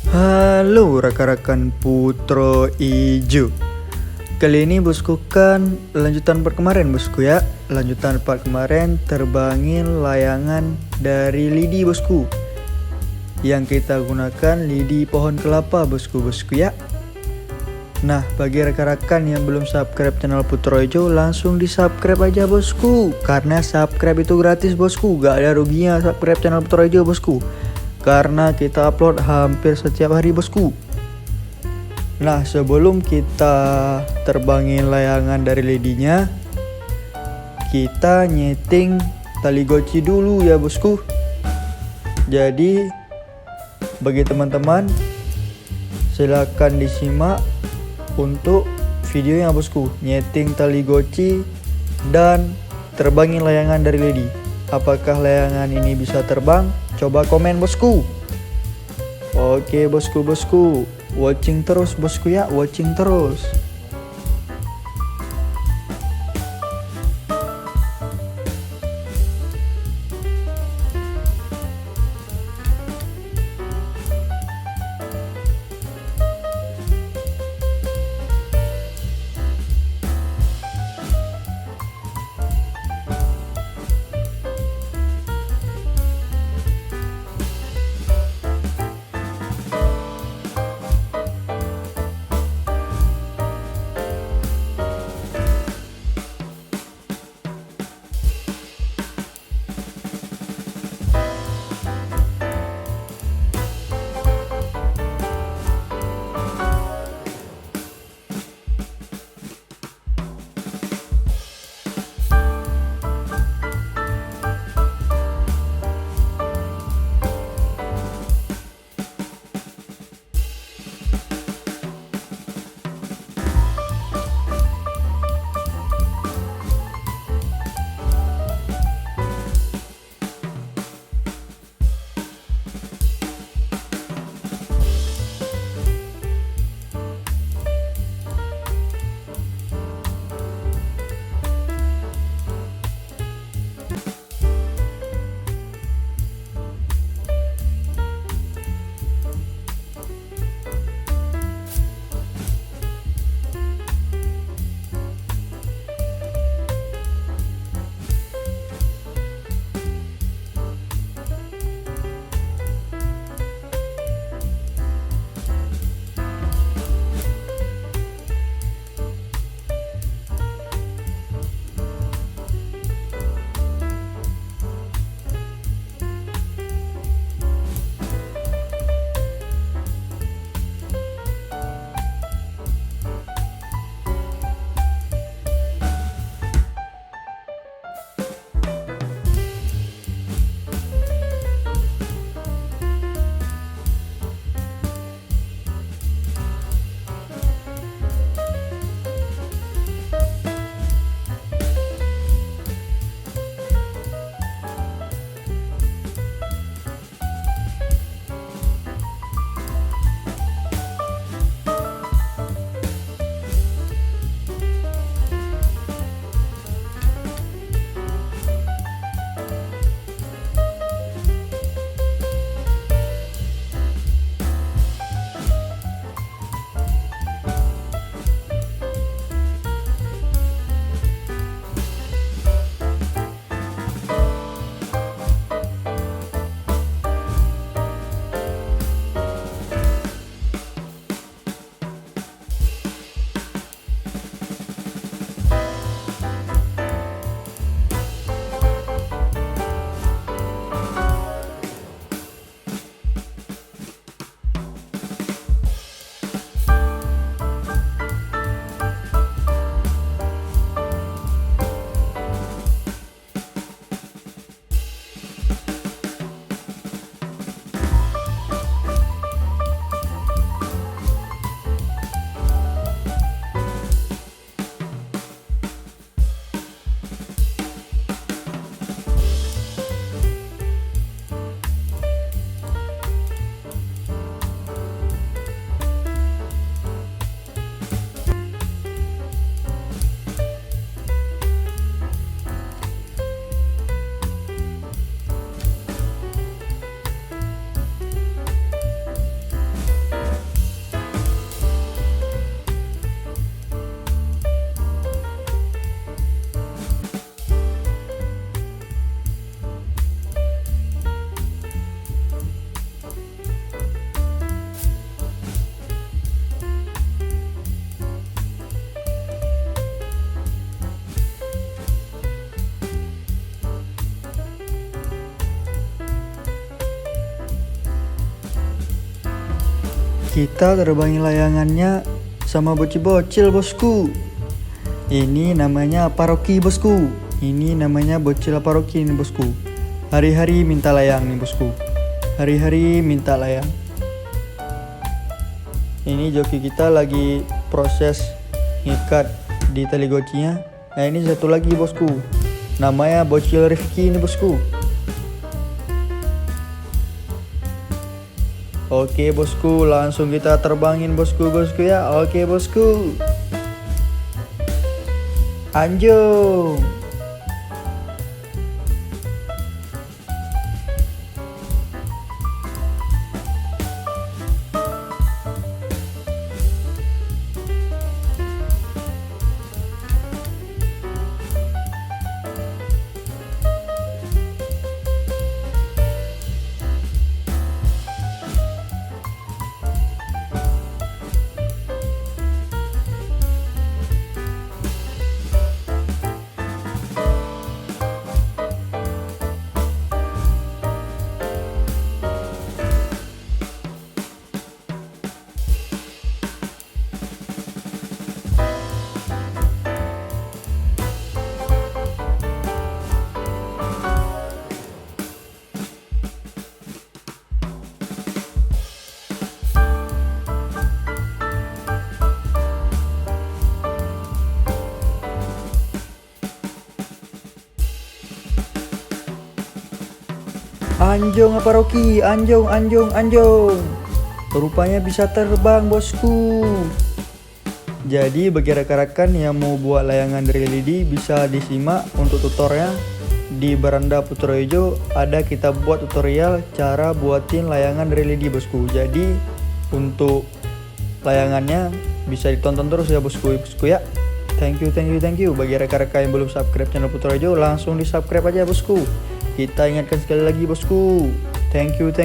Halo rekan-rekan Putro Ijo. Kali ini bosku kan lanjutan part kemarin bosku ya. Lanjutan part kemarin terbangin layangan dari lidi bosku. Yang kita gunakan lidi pohon kelapa bosku ya. Nah bagi rekan-rekan yang belum subscribe channel Putro Ijo, langsung di subscribe aja bosku. Karena subscribe itu gratis bosku, gak ada ruginya subscribe channel Putro Ijo bosku. Karena kita upload hampir setiap hari bosku. Nah sebelum kita terbangin layangan dari lidinya, kita nyeting tali goci dulu ya bosku. Jadi bagi teman-teman silakan disimak untuk videonya bosku, nyeting tali goci dan terbangin layangan dari lidi. Apakah layangan ini bisa terbang? Coba komen bosku. Oke bosku, watching terus bosku ya, watching terus. Kita terbangin layangannya sama bocil-bocil bosku. Ini namanya paroki bosku. Ini namanya bocil paroki nih bosku. Hari-hari minta layang nih bosku. Hari-hari minta layang. Ini joki kita lagi proses ngikat di tali gocinya. Nah ini satu lagi bosku. Namanya bocil Rifki nih bosku. Oke bosku, langsung kita terbangin bosku ya. Oke bosku. Anjung. Anjong apa Rocky? Anjong. Rupanya bisa terbang bosku. Jadi bagi rekan-rekan yang mau buat layangan dari LED bisa disimak untuk tutorialnya di Beranda Putra Hijau. Ada kita buat tutorial cara buatin layangan dari LED bosku. Jadi untuk layangannya bisa ditonton terus ya bosku ya. Thank you. Bagi rekan-rekan yang belum subscribe channel Putra Hijau, langsung di subscribe aja bosku. Kita ingatkan sekali lagi bosku. Thank you.